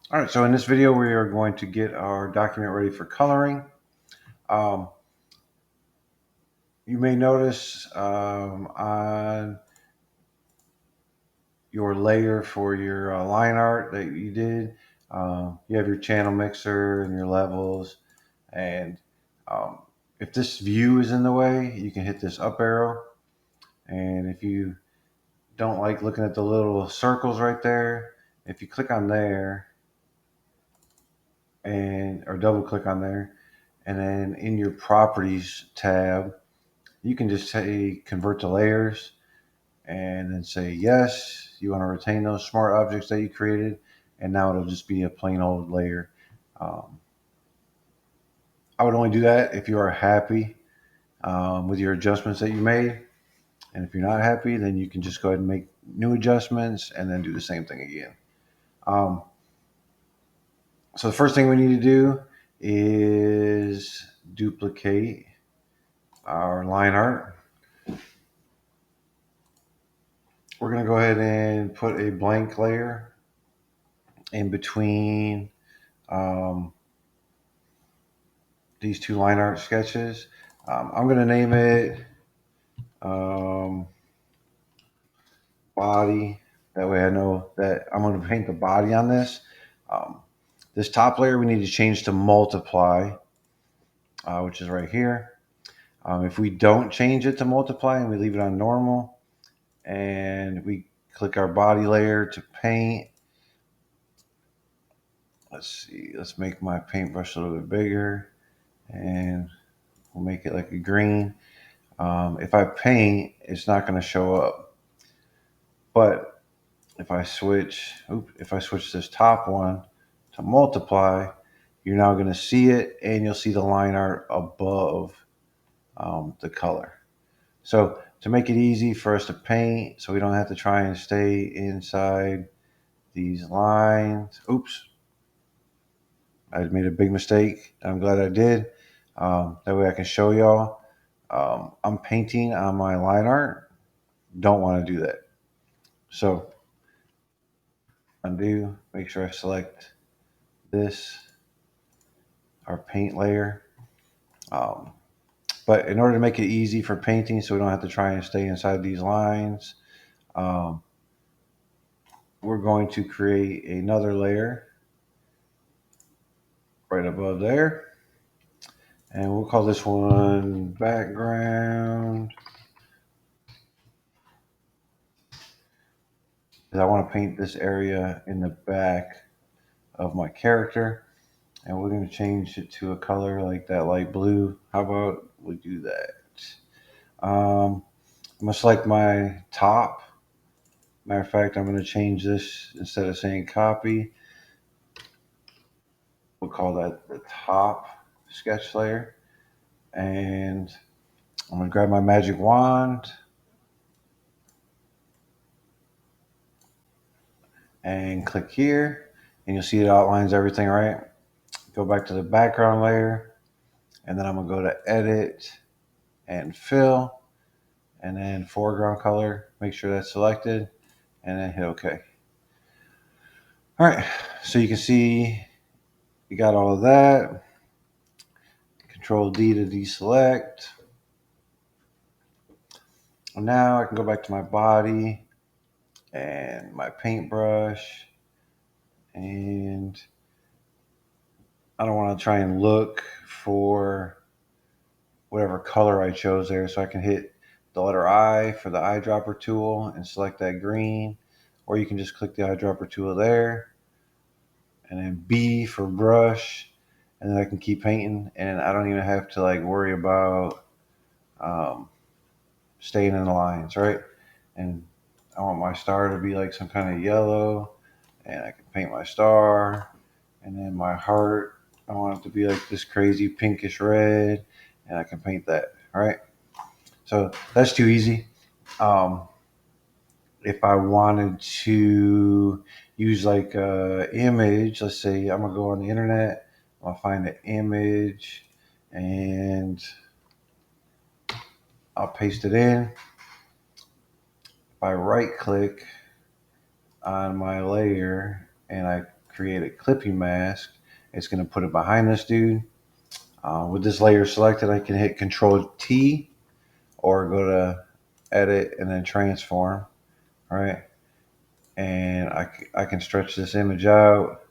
All right, so in this video, we are going to get our document ready for coloring. Um, you may notice on your layer for your line art that you did, you have your channel mixer and your levels. And um, if this view is in the way, you can hit this up arrow. And if you don't like looking at the little circles right there, if you click on there and or double click on there, and then in your properties tab, you can just say convert to layers and then say yes, you want to retain those smart objects that you created, and now it'll just be a plain old layer. Um, I would only do that if you are happy with your adjustments that you made. And if you're not happy, then you can just go ahead and make new adjustments and then do the same thing again. Um, so the first thing we need to do is duplicate our line art. We're going to go ahead and put a blank layer in between um, these two line art sketches. I'm going to name it um, body. That way I know that I'm going to paint the body on this. Um, this top layer we need to change to multiply, which is right here. If we don't change it to multiply and we leave it on normal and we click our body layer to paint, let's see, let's make my paintbrush a little bit bigger and we'll make it like a green. If I paint, it's not going to show up. But if I switch this top one to multiply, you're now going to see it, and you'll see the line art above the color. So to make it easy for us to paint, so we don't have to try and stay inside these lines. Oops, I made a big mistake. I'm glad I did. That way I can show y'all. I'm painting on my line art. Don't want to do that. So undo, make sure I select this, our paint layer. Um, but in order to make it easy for painting so we don't have to try and stay inside these lines, um, we're going to create another layer right above there. And we'll call this one background. Because I want to paint this area in the back of my character. And we're going to change it to a color like that light blue. How about we do that? I'm going to select my top. Matter of fact, I'm going to change this instead of saying copy. We'll call that the top sketch layer. And I'm going to grab my magic wand and click here. And you'll see it outlines everything, right? Go back to the background layer. And then I'm going to go to edit and fill. And then foreground color. Make sure that's selected. And then hit OK. All right. So you can see you got all of that. Control D to deselect. Now I can go back to my body and my paintbrush, and I don't want to try and look for whatever color I chose there, so I can hit the letter I for the eyedropper tool and select that green, or you can just click the eyedropper tool there and then B for brush, and then I can keep painting, and I don't even have to like worry about um, staying in the lines, right? And I want my star to be like some kind of yellow, and I can paint my star. And then my heart, I want it to be like this crazy pinkish red, and I can paint that. All right. So that's too easy. Um, if I wanted to use like a image, let's say I'm gonna go on the internet, I'll find an image, and I'll paste it in. If I right click on my layer and I create a clipping mask. It's going to put it behind this dude. With this layer selected, I can hit Control T or go to Edit and then Transform. All right. And I can stretch this image out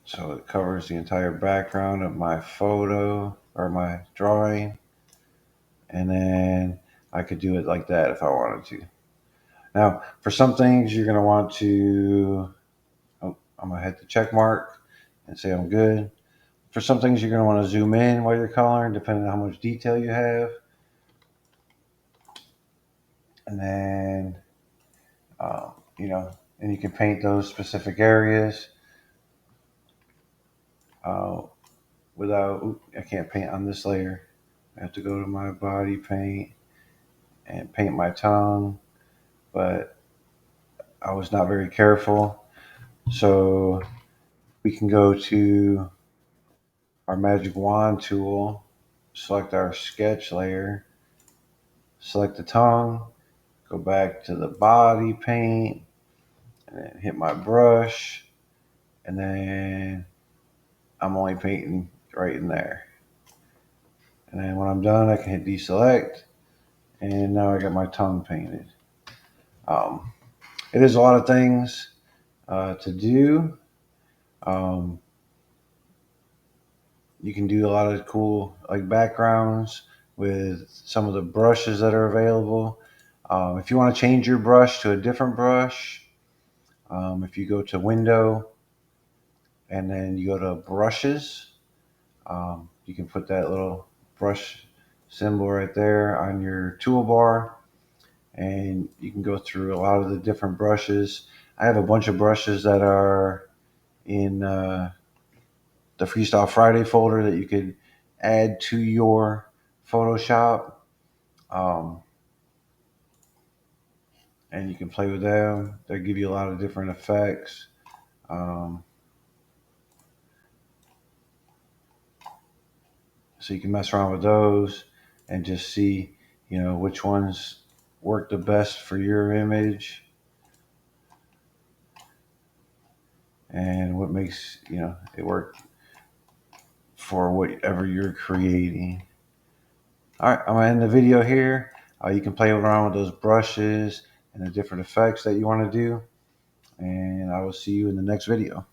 so it covers the entire background of my photo or my drawing. And then I could do it like that if I wanted to. Now, for some things, you're going to want to, I'm going to hit the check mark and say I'm good. For some things, you're going to want to zoom in while you're coloring, depending on how much detail you have. And then, and you can paint those specific areas without, I can't paint on this layer. I have to go to my body paint and paint my tongue, but I was not very careful. So we can go to our magic wand tool, select our sketch layer, select the tongue, go back to the body paint, and then hit my brush, and then I'm only painting right in there. And then when I'm done, I can hit deselect, and now I got my tongue painted. It is a lot of things to do. You can do a lot of cool like backgrounds with some of the brushes that are available. If you want to change your brush to a different brush, if you go to Window and then you go to Brushes, you can put that little brush symbol right there on your toolbar, and you can go through a lot of the different brushes. I have a bunch of brushes that are in the Freestyle Friday folder that you could add to your Photoshop, um, and you can play with them. They give you a lot of different effects. Um, so you can mess around with those and just see, which ones work the best for your image and what makes, it work for whatever you're creating. All right, I'm gonna end the video here. You can play around with those brushes and the different effects that you want to do, and I will see you in the next video.